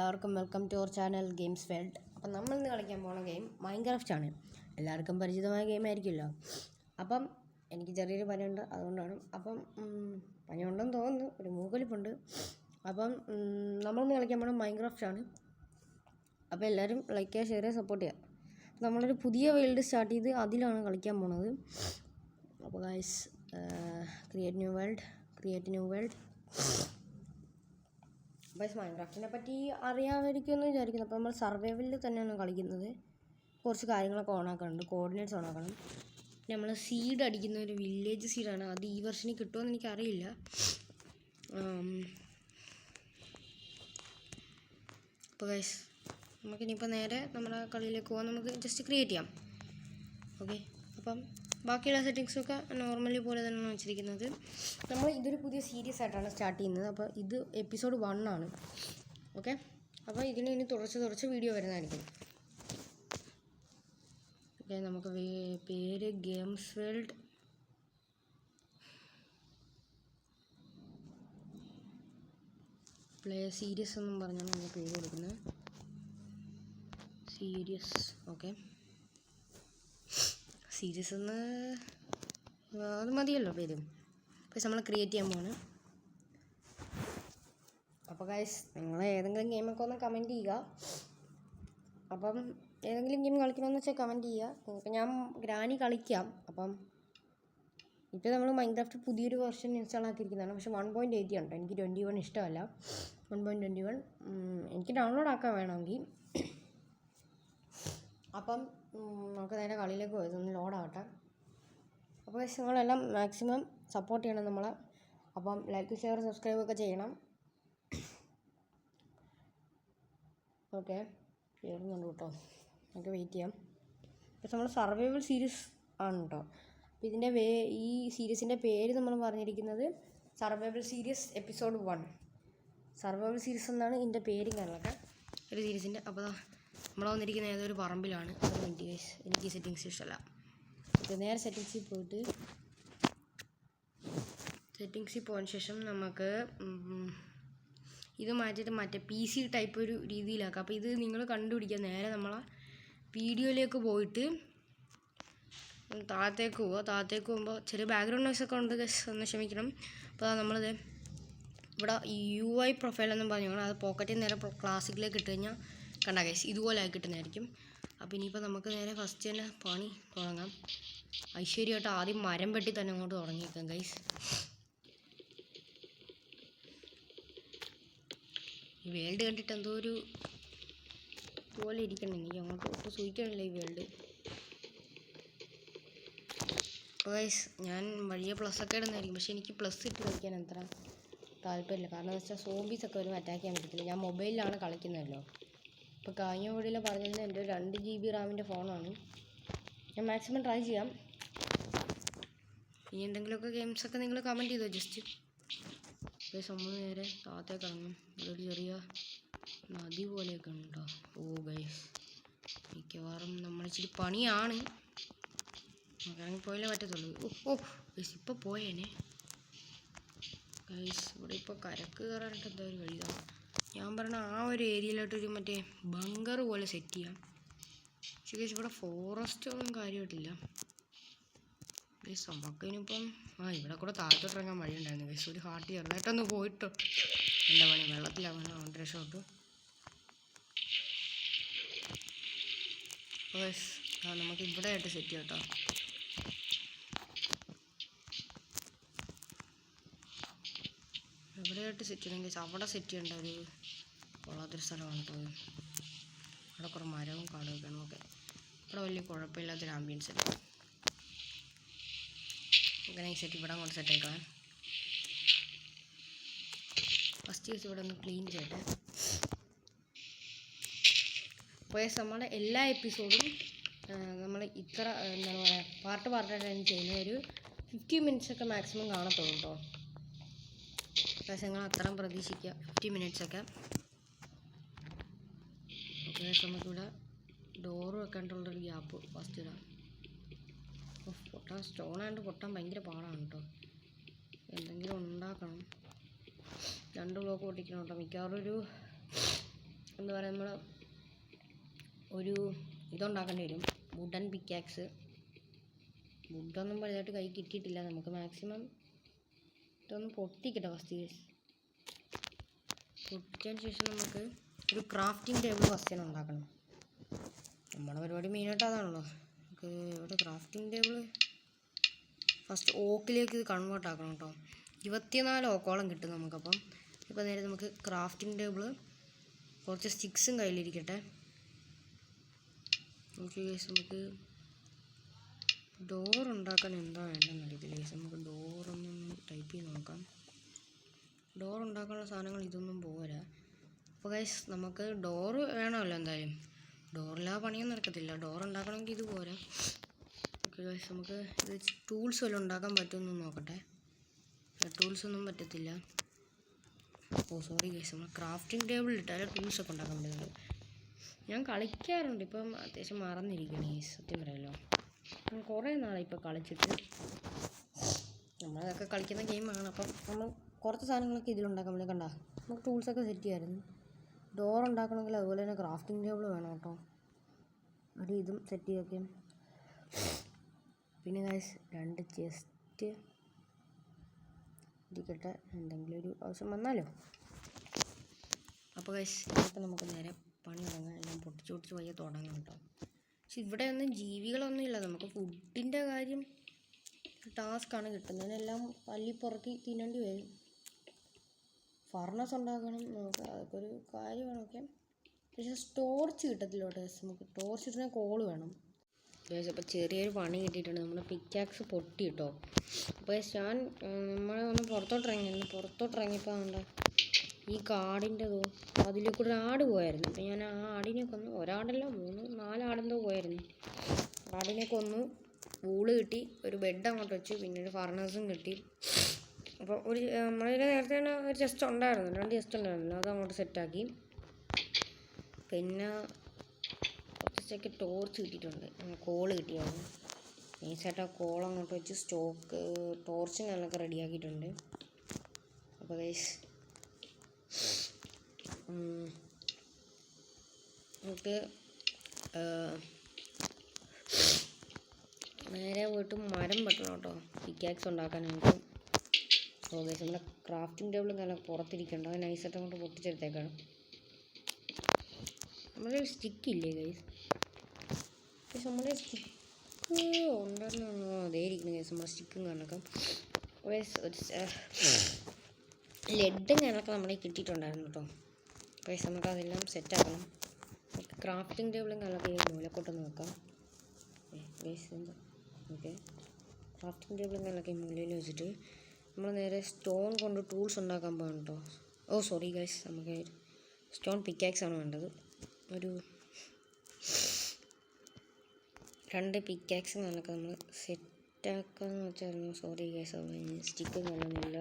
എല്ലാവർക്കും welcome to our channel games world. അപ്പം നമ്മൾ ഇന്ന് കളിക്കാൻ പോകുന്ന ഗെയിം മൈൻക്രാഫ്റ്റ് ആണ്. എല്ലാവർക്കും പരിചിതമായ ഗെയിം ആയിരിക്കുമല്ലോ. അപ്പം എനിക്ക് ചെറിയൊരു പനിയുണ്ട്, അതുകൊണ്ടാണ്. അപ്പം പനിയുണ്ടെന്ന് തോന്നുന്നു, ഒരു മൂക്കൊലിപ്പുണ്ട്. അപ്പം നമ്മളിന്ന് കളിക്കാൻ പോകുന്നത് മൈൻക്രാഫ്റ്റ് ആണ്. അപ്പോൾ എല്ലാവരും ലൈക്ക് ചെയ്യുക, ഷെയർ ചെയ്യുക, സപ്പോർട്ട് ചെയ്യുക. നമ്മളൊരു പുതിയ വേൾഡ് സ്റ്റാർട്ട് ചെയ്ത് അതിലാണ് കളിക്കാൻ പോകുന്നത്. അപ്പോൾ ഗൈസ്, ക്രിയേറ്റ് ന്യൂ വേൾഡ്. ബസ് മൈൻക്രാഫ്റ്റിനെ പറ്റി അറിയാമായിരിക്കുമെന്ന് വിചാരിക്കുന്നു. അപ്പോൾ നമ്മൾ സർവൈവലിൽ തന്നെയാണ് കളിക്കുന്നത്. കുറച്ച് കാര്യങ്ങളൊക്കെ ഓണാക്കാനുണ്ട്, കോർഡിനേറ്റ്സ് ഓണാക്കണം. പിന്നെ നമ്മൾ സീഡ് അടിക്കുന്ന ഒരു വില്ലേജ് സീഡാണ്. അത് ഈ വർഷന് കിട്ടുമെന്ന് എനിക്കറിയില്ല. അപ്പോൾ ഗൈസ്, നമുക്കിനിയിപ്പോൾ നേരെ നമ്മുടെ കളിയിലേക്ക് പോകാൻ നമുക്ക് ജസ്റ്റ് ക്രിയേറ്റ് ചെയ്യാം. ഓക്കെ, അപ്പം ബാക്കിയുള്ള സെറ്റിങ്സൊക്കെ നോർമലി പോലെ തന്നെയാണ് വെച്ചിരിക്കുന്നത്. നമ്മൾ ഇതൊരു പുതിയ സീരീസ് ആയിട്ടാണ് സ്റ്റാർട്ട് ചെയ്യുന്നത്. അപ്പോൾ ഇത് എപ്പിസോഡ് 1 ആണ്. ഓക്കെ, അപ്പോൾ ഇതിന് ഇനി തുടച്ച് വീഡിയോ വരുന്നതായിരിക്കും. ഓക്കെ, നമുക്ക് പേര് ഗെയിംസ് വേൾഡ്. പ്ലേ സീരീസ് എന്നും പറഞ്ഞാണ് നമ്മൾ പേര് കൊടുക്കുന്നത്. സീരീസ്. ഓക്കെ, സീരീസ് എന്ന് അത് മതിയല്ലോ പേര്. പക്ഷെ നമ്മൾ ക്രിയേറ്റ് ചെയ്യാൻ പോവാണ്. അപ്പോൾ ഗൈസ്, നിങ്ങൾ ഏതെങ്കിലും ഗെയിമൊക്കെ ഒന്ന് കമൻറ്റ് ചെയ്യുക. അപ്പം ഏതെങ്കിലും ഗെയിം കളിക്കണമെന്ന് വെച്ചാൽ കമൻറ്റ് ചെയ്യുക. ഇപ്പം ഞാൻ ഗ്രാനി കളിക്കാം. അപ്പം ഇപ്പോൾ നമ്മൾ മൈൻക്രാഫ്റ്റ് പുതിയൊരു വെർഷൻ ഇൻസ്റ്റാൾ ആക്കിയിരിക്കുന്നതാണ്. പക്ഷേ 1.80 ഉണ്ട്. എനിക്ക് 21 ഇഷ്ടമല്ല. 1.21 എനിക്ക് ഡൗൺലോഡ് ആക്കാൻ വേണമെങ്കിൽ. അപ്പം നമുക്ക് നേരെ കളിയിലേക്ക് പോയി, ഇതൊന്ന് ലോഡാകട്ടെ. അപ്പോൾ നിങ്ങളെല്ലാം മാക്സിമം സപ്പോർട്ട് ചെയ്യണം നമ്മളെ. അപ്പം ലൈക്ക്, ഷെയർ, സബ്സ്ക്രൈബ് ഒക്കെ ചെയ്യണം. ഓക്കെ, കേറുന്നുണ്ട് കേട്ടോ, നമുക്ക് വെയിറ്റ് ചെയ്യാം. പക്ഷെ നമ്മൾ സർവൈവൽ സീരീസ് ആണ് കേട്ടോ. അപ്പോൾ ഇതിൻ്റെ ഈ സീരീസിൻ്റെ പേര് നമ്മൾ പറഞ്ഞിരിക്കുന്നത് survival series episode 1. Survival series എന്നാണ് ഇതിൻ്റെ പേരും കാര്യങ്ങളൊക്കെ ഒരു സീരീസിൻ്റെ. അപ്പോൾ നമ്മൾ വന്നിരിക്കുന്ന ഏതൊരു പറമ്പിലാണ്. എനിക്ക് സെറ്റിങ്സ് ഇഷ്ടമല്ല. നേരെ സെറ്റിങ്സിൽ പോയതിന് ശേഷം നമുക്ക് ഇത് മാറ്റിയിട്ട് മറ്റേ PC ടൈപ്പ് ഒരു രീതിയിലാക്കാം. അപ്പോൾ ഇത് നിങ്ങൾ കണ്ടുപിടിക്കുക. നേരെ നമ്മളെ വീഡിയോയിലേക്ക് പോയിട്ട് താഴത്തേക്ക് പോകുമ്പോൾ ചെറിയ ബാക്ക്ഗ്രൗണ്ട് നോയ്സ് ഒക്കെ ഉണ്ട്, ഒന്ന് ക്ഷമിക്കണം. അപ്പോൾ നമ്മളിത് ഇവിടെ UI പ്രൊഫൈൽ എന്നും പറഞ്ഞു അത് പോക്കറ്റിൽ നേരെ ക്ലാസിക്കിലേക്ക് ഇട്ട് കഴിഞ്ഞാൽ കണ്ട ഗൈസ് ഇതുപോലെ ആയി കിട്ടുന്നതായിരിക്കും. അപ്പോൾ ഇനിയിപ്പോൾ നമുക്ക് നേരെ ഫസ്റ്റ് തന്നെ പണി തുടങ്ങാം. ഐശ്വര്യമായിട്ട് ആദ്യം മരം വെട്ടി തന്നെ അങ്ങോട്ട് തുടങ്ങിയേക്കാം ഗൈസ്. ഈ വേൾഡ് കണ്ടിട്ട് എന്തോ ഒരു പോലെ ഇരിക്കണം. എനിക്ക് അങ്ങോട്ട് ഒട്ടും സൂചിക്കണില്ല ഈ വേൾഡ്. അപ്പോൾ ഗൈസ്, ഞാൻ വഴിയെ പ്ലസ്സൊക്കെ ഇടുന്നതായിരിക്കും. പക്ഷേ എനിക്ക് പ്ലസ് ഇട്ട് കളിക്കാൻ അത്ര താല്പര്യമില്ല. കാരണം എന്ന് വെച്ചാൽ സോംബീസൊക്കെ വരും, അറ്റാക്ക് ചെയ്യാൻ പറ്റത്തില്ല. ഞാൻ മൊബൈലിലാണ് കളിക്കുന്നതല്ലോ. ഇപ്പോൾ കഴിഞ്ഞ വീഡിയോയിൽ പറഞ്ഞതിന് എൻ്റെ 2 GB റാമിൻ്റെ ഫോണാണ്. ഞാൻ മാക്സിമം ട്രൈ ചെയ്യാം. ഇനി എന്തെങ്കിലുമൊക്കെ ഗെയിംസൊക്കെ നിങ്ങൾ കമൻറ്റ് ചെയ്തോ ജസ്റ്റ്. നമ്മൾ നേരെ താഴത്തേക്ക് ഇറങ്ങും. ഇവിടെ ഒരു ചെറിയ നദി പോലെയൊക്കെ ഉണ്ടോ. ഓ ഗൈസ്, മിക്കവാറും നമ്മളിച്ചിരി പണിയാണ്. ഇറങ്ങിപ്പോയാലേ പറ്റത്തുള്ളൂ. ഓ ഗൈസ്, ഇപ്പോൾ പോയേനെ ഗൈസ്. ഇവിടെ ഇപ്പോൾ കരക്ക് കയറാനായിട്ട് എന്താ ഒരു വഴിയാണ്. ഞാൻ പറഞ്ഞ ആ ഒരു ഏരിയയിലോട്ടൊരു മറ്റേ ബങ്കർ പോലെ സെറ്റ് ചെയ്യാം. പക്ഷേ ഗൈസ്, ഇവിടെ ഫോറസ്റ്റ് ഒന്നും കാര്യമായിട്ടില്ല ഗൈസ്. നമുക്കിനിപ്പം ഇവിടെ കൂടെ താഴത്തോട്ട് ഇറങ്ങാൻ വഴി ഉണ്ടായിരുന്നു ഗൈസ്. ഒരു ഹാർട്ട് ചെറുതായിട്ടൊന്ന് പോയിട്ടോ. എന്താ പണി, വെള്ളത്തിലാവണം. അവൻ്റെ രക്ഷപ്പെട്ടു ഗൈസ്. നമുക്ക് ഇവിടെ ആയിട്ട് സെറ്റ് ചെയ്യാം കേട്ടോ. എവിടെയായിട്ട് സെറ്റ് ചെയ്യണമെങ്കിൽ അവിടെ സെറ്റ് ചെയ്യേണ്ട ഒരു കൊള്ളാത്തൊരു സ്ഥലമാണ് കേട്ടോ. അവിടെ കുറേ മരവും കാടുമൊക്കെയാണ്. ഓക്കെ, ഇവിടെ വലിയ കുഴപ്പമില്ലാത്തൊരു ആംബിയൻസ് അല്ല. അങ്ങനെ സെറ്റ് ഇവിടെ അങ്ങോട്ട് സെറ്റ് ആയിക്കളാം. ഫസ്റ്റ് കേസ് ഇവിടെ ഒന്ന് ക്ലീൻ ചെയ്യട്ടെ. അപ്പോൾ നമ്മുടെ എല്ലാ എപ്പിസോഡും നമ്മൾ ഇത്ര എന്താണ് പറയുക പാർട്ടായിട്ടാണ് ചെയ്യുന്നത്. ഒരു 50 minutes ഒക്കെ മാക്സിമം കാണത്തുള്ളൂ കേട്ടോ. പക്ഷേ നിങ്ങൾ അത്രയും പ്രതീക്ഷിക്കുക, 50 minutes ഒക്കെ. ഓക്കെ, നമുക്കിവിടെ ഡോറ് വെക്കാണ്ടുള്ളൊരു ഗ്യാപ്പ് ഫസ്റ്റ് ഇടാം. പൊട്ടാൻ സ്റ്റോണായിട്ട് പൊട്ടാൻ ഭയങ്കര പാടാണ് കേട്ടോ. എന്തെങ്കിലും ഉണ്ടാക്കണം. 2 ബ്ലോക്ക് പൊട്ടിക്കണം കേട്ടോ. മിക്കവാറും ഒരു എന്താ പറയുക, നമ്മൾ ഒരു ഇതുണ്ടാക്കേണ്ടി വരും, വുഡൻ പിക്കാക്സ്. വുഡൊന്നും വലുതായിട്ട് കൈ കിട്ടിയിട്ടില്ല. നമുക്ക് മാക്സിമം ഇതൊന്ന് പൊട്ടിക്കട്ടെ ഫസ്റ്റ്. പൊട്ടിച്ചതിന് ശേഷം നമുക്ക് ഒരു ക്രാഫ്റ്റിംഗ് ടേബിൾ ഫസ്റ്റ് തന്നെ ഉണ്ടാക്കണം. നമ്മുടെ പരിപാടി മെയിനായിട്ട് അതാണല്ലോ. നമുക്ക് ഇവിടെ ക്രാഫ്റ്റിംഗ് ടേബിൾ ഫസ്റ്റ് ഓക്കിലേക്ക് ഇത് കൺവേർട്ട് ആക്കണം കേട്ടോ. 24 ഓക്കോളം കിട്ടും നമുക്കപ്പം. ഇപ്പോൾ നേരെ നമുക്ക് ക്രാഫ്റ്റിംഗ് ടേബിൾ, കുറച്ച് സ്റ്റിക്സും കയ്യിലിരിക്കട്ടെ. ഓക്കെ ഗൈസ്, നമുക്ക് ഡോർ ഉണ്ടാക്കാൻ എന്താ വേണ്ടതെന്ന് അറിയത്തില്ല ഗൈസ്. നമുക്ക് ഡോറൊന്നും ടൈപ്പ് ചെയ്ത് നോക്കാം. ഡോർ ഉണ്ടാക്കാനുള്ള സാധനങ്ങൾ ഇതൊന്നും പോരാ. അപ്പോൾ ഗൈസ് നമുക്ക് ഡോറ് വേണമല്ലോ എന്തായാലും. ഡോറില്ലാതെ പണിയൊന്നും നടക്കത്തില്ല. ഡോർ ഉണ്ടാക്കണമെങ്കിൽ ഇത് പോരാ. ഓക്കെ ഗൈസ്, നമുക്ക് ഇത് ടൂൾസ് വല്ലതും ഉണ്ടാക്കാൻ പറ്റുമെന്ന് നോക്കട്ടെ. ടൂൾസ് ഒന്നും പറ്റത്തില്ല. സോറി ഗൈസ്, നമ്മൾ ക്രാഫ്റ്റിംഗ് ടേബിൾ ഇട്ടാൽ ടൂൾസൊക്കെ ഉണ്ടാക്കാൻ പറ്റുന്നത്. ഞാൻ കളിക്കാറുണ്ട്, ഇപ്പം അത്യാവശ്യം മറന്നിരിക്കണേ സത്യം പറയാമല്ലോ. ഞാൻ കുറേ നാളെ ഇപ്പോൾ കളിച്ചിട്ട്. നമ്മളതൊക്കെ കളിക്കുന്ന ഗെയിമാണ്. അപ്പം നമ്മൾ കുറച്ച് സാധനങ്ങളൊക്കെ ഇതിലുണ്ടാക്കാൻ വേണ്ടി കണ്ട നമുക്ക് ടൂൾസൊക്കെ സെറ്റ് ചെയ്യാമായിരുന്നു. ഡോർ ഉണ്ടാക്കണമെങ്കിൽ അതുപോലെ തന്നെ ക്രാഫ്റ്റിംഗ് ടേബിൾ വേണം കേട്ടോ. ഒരു ഇതും സെറ്റ് ചെയ്തൊക്കെ. പിന്നെ ഗൈസ് 2 ചെസ്റ്റ് ഇരിക്കട്ടെ, എന്തെങ്കിലും ഒരു ആവശ്യം വന്നാലോ. അപ്പോൾ ഗൈസ് ഇതൊക്കെ നമുക്ക് നേരെ പണി തുടങ്ങാം. എല്ലാം പൊട്ടിച്ച് വയ്യ തുടങ്ങാം കേട്ടോ. പക്ഷെ ഇവിടെ ഒന്നും ജീവികളൊന്നും ഇല്ല. നമുക്ക് ഫുഡിൻ്റെ കാര്യം ടാസ്ക്കാണ്. കിട്ടുന്നതിനെല്ലാം പല്ലി പുറക്കി തിന്നേണ്ടി വരും. ഫർണസ് ഉണ്ടാക്കണം, നമുക്ക് അതൊക്കെ ഒരു കാര്യമാണ്. ഓക്കെ, പക്ഷേ ടോർച്ച് കിട്ടത്തില്ല കേട്ടോ. നമുക്ക് ടോർച്ച് കിട്ടുന്ന കോള് വേണം. അപ്പോൾ ചെറിയൊരു പണി കിട്ടിയിട്ടുണ്ട്. നമ്മുടെ പിക്കാക്സ് പൊട്ടി കേട്ടോ. അപ്പോൾ ഞാൻ നമ്മളെ ഒന്ന് പുറത്തോട്ടിറങ്ങിയപ്പോൾ ഉണ്ട് ഈ കാടിൻ്റെ അതിലേക്ക് ഒരു ആട് പോയായിരുന്നു. അപ്പോൾ ഞാൻ ആ ആടിനെ കൊന്നു. ഒരാടല്ല 3-4 ആടെന്തോ പോയായിരുന്നു. ആടിനെ കൊന്നു, വൂള് കിട്ടി, ഒരു ബെഡ് അങ്ങോട്ട് വെച്ചു, പിന്നെ ഒരു ഫർണസും കിട്ടി. അപ്പോൾ നമ്മളിൽ നേരത്തെ തന്നെ ഒരു ചെസ്റ്റ് ഉണ്ടായിരുന്നു, 2 ചെസ്റ്റ് ഉണ്ടായിരുന്നു. അത് അങ്ങോട്ട് സെറ്റാക്കി. പിന്നെ കുറച്ചൊക്കെ ടോർച്ച് കിട്ടിയിട്ടുണ്ട്, കോള് കിട്ടിയായിരുന്നു. നൈസായിട്ട് ആ കോൾ അങ്ങോട്ട് വെച്ച് ടോർച്ചും കാര്യങ്ങളൊക്കെ റെഡിയാക്കിയിട്ടുണ്ട്. അപ്പോൾ ഗൈസ് നമുക്ക് നേരെ പോയിട്ട് മരം വെട്ടണം കേട്ടോ, പിക്കാക്സ് ഉണ്ടാക്കാനായിട്ട്. ഓ ഗൈസ്, നമ്മുടെ ക്രാഫ്റ്റിംഗ് ടേബിളും നല്ല പുറത്തിരിക്കണ്ട, അത് നൈസായിട്ട് അങ്ങോട്ട് പൊട്ടിച്ചെടുത്തേക്കാണ്. നമ്മുടെ സ്റ്റിക്കില്ലേ ഗൈസ്? പക്ഷെ നമ്മുടെ സ്റ്റിക്ക് ഉണ്ടായിരുന്നു, അതേ ഇരിക്കുന്നു ഗൈസ്. നമ്മുടെ സ്റ്റിക്കും കാണക്കാം. ലെഡും ഞാനൊക്കെ നമ്മളെ കിട്ടിയിട്ടുണ്ടായിരുന്നു കേട്ടോ. ഗൈസ് നമുക്ക് അതെല്ലാം സെറ്റാക്കണം. ക്രാഫ്റ്റിംഗ് ടേബിളും കാണൊക്കെ ഈ മൂലക്കോട്ടൊന്ന് നോക്കാം ഗൈസ്. എന്താ ഓക്കെ, ക്രാഫ്റ്റിംഗ് ടേബിളും കാണൊക്കെ ഈ മൂലയിൽ വെച്ചിട്ട് നമ്മൾ നേരെ സ്റ്റോൺ കൊണ്ട് ടൂൾസ് ഉണ്ടാക്കാൻ പോകണം കേട്ടോ. സോറി ഗൈസ്, നമുക്ക് സ്റ്റോൺ പിക്കാക്സ് ആണ് വേണ്ടത്. ഒരു 2 പിക്കാക്സ് എന്നൊക്കെ നമ്മൾ സെറ്റാക്കാന്ന് വെച്ചായിരുന്നു. സോറി ഗൈസ്, സ്റ്റിക്ക് നല്ലൊന്നുമില്ല.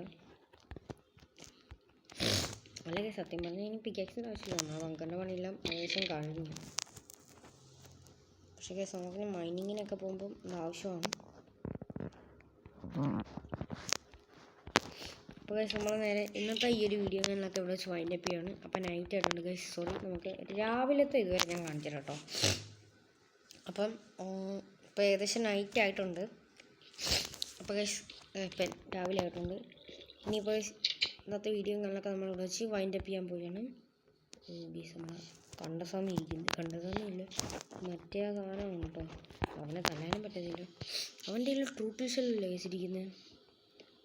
അല്ലെങ്കിൽ സത്യം പറഞ്ഞാൽ ഇനി പിക്കാക്സിൻ്റെ ആവശ്യമില്ല. നമ്മളെ ബങ്കറിൻ്റെ പണിയെല്ലാം ഏകദേശം കഴിഞ്ഞു. പക്ഷേ ഗൈസ് നമുക്ക് മൈനിങ്ങിനൊക്കെ പോകുമ്പം ഇത് ആവശ്യമാണ്. അപ്പോൾ ഗൈസ് നമ്മൾ നേരെ ഇന്നത്തെ ഈ ഒരു വീഡിയോ ഞാനൊക്കെ ഇവിടെ വെച്ച് വൈൻഡപ്പ് ചെയ്യാണ്. അപ്പോൾ നൈറ്റ് ആയിട്ടുണ്ട് ഗൈസ്, സോറി. നമുക്ക് രാവിലത്തെ ഇതുവരെ ഞാൻ കാണിച്ചു തരാം കേട്ടോ. അപ്പം ഇപ്പോൾ ഏകദേശം നൈറ്റ് ആയിട്ടുണ്ട്. അപ്പോൾ ഗൈസ് ഇപ്പം രാവിലെ ആയിട്ടുണ്ട്. ഇനിയിപ്പോൾ ഇന്നത്തെ വീഡിയോ കാര്യങ്ങളൊക്കെ നമ്മളിവിടെ വെച്ച് വൈൻഡപ്പ് ചെയ്യാൻ പോവുകയാണ്. ഗൈസ് നമ്മൾ കണ്ടസ്വാമി ഇരിക്കുന്നു. കണ്ടസ്വാമിയില്ല, മറ്റേ ആ സാധനമാണ് കേട്ടോ. അവനെ തല്ലാനും പറ്റത്തില്ല. അവൻ്റെ കയ്യിൽ ട്രൂത്ത് ഷെല്ലല്ലേ വെച്ചിരിക്കുന്നത്.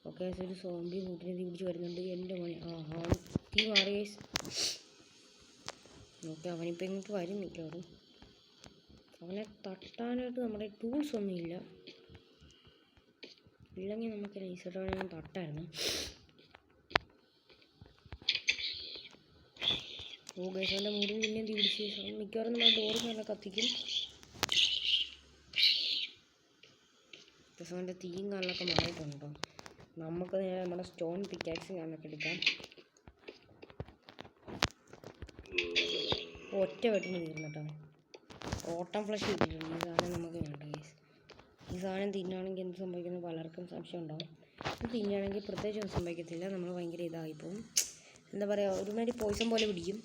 ഓക്കെ, ഒരു സോംബി കൂട്ടിനെ തീ പിടിച്ച് വരുന്നുണ്ട്. എൻ്റെ മോനെ അവൻ തീ മാറി ഗൈസ്. ഓക്കെ, അവനിപ്പോൾ ഇങ്ങോട്ട് വരും മിക്കവാറും. അവനെ തട്ടാനായിട്ട് നമ്മുടെ ടൂൾസ് ഒന്നും ഇല്ല. ഇല്ലെങ്കിൽ നമുക്ക് നൈസായിട്ട് ഞാൻ തട്ടായിരുന്നു. ഗൈസ് അവൻ്റെ മുടി പിന്നെയും തീ പിടിച്ച് മിക്കവാറും നമ്മുടെ ഡോറിൽ നല്ല കത്തിക്കും. പക്ഷേ അവൻ്റെ തീയും കാലിലൊക്കെ മാറിയിട്ടുണ്ടോ. നമുക്ക് നേരെ നമ്മുടെ സ്റ്റോൺ പിക്കാക്സും കാലിലൊക്കെ എടുക്കാം. ഒറ്റ വെട്ടിന് തീർന്നിട്ടോ. ഓട്ടം ഫ്ലഷ് കിട്ടിയിട്ടുണ്ട്. ഈ സാധനം നമുക്ക് വേണ്ട ഗൈസ്. ഈ സാധനം തിന്നുകയാണെങ്കിൽ എന്ത് സംഭവിക്കുന്നത് പലർക്കും സംശയം ഉണ്ടാവും. ഇത് തിന്നുകയാണെങ്കിൽ പ്രത്യേകിച്ചൊന്നും സംഭവിക്കത്തില്ല. നമ്മൾ ഭയങ്കര ഇതായിപ്പോവും. എന്താ പറയുക, ഒരുമാതിരി പോയിസൺ പോലെ പിടിക്കും.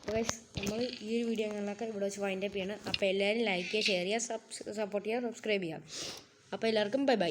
അപ്പോൾ ഗൈസ് നമ്മൾ ഈ ഒരു വീഡിയോകളിലൊക്കെ ഇവിടെ വെച്ച് വൈൻഡപ്പ് ചെയ്യണം. അപ്പോൾ എല്ലാവരും ലൈക്ക് ചെയ്യുക, ഷെയർ ചെയ്യുക, സപ്പോർട്ട് ചെയ്യുക, സബ്സ്ക്രൈബ് ചെയ്യുക. അപ്പോൾ എല്ലാവർക്കും ബൈ ബൈ.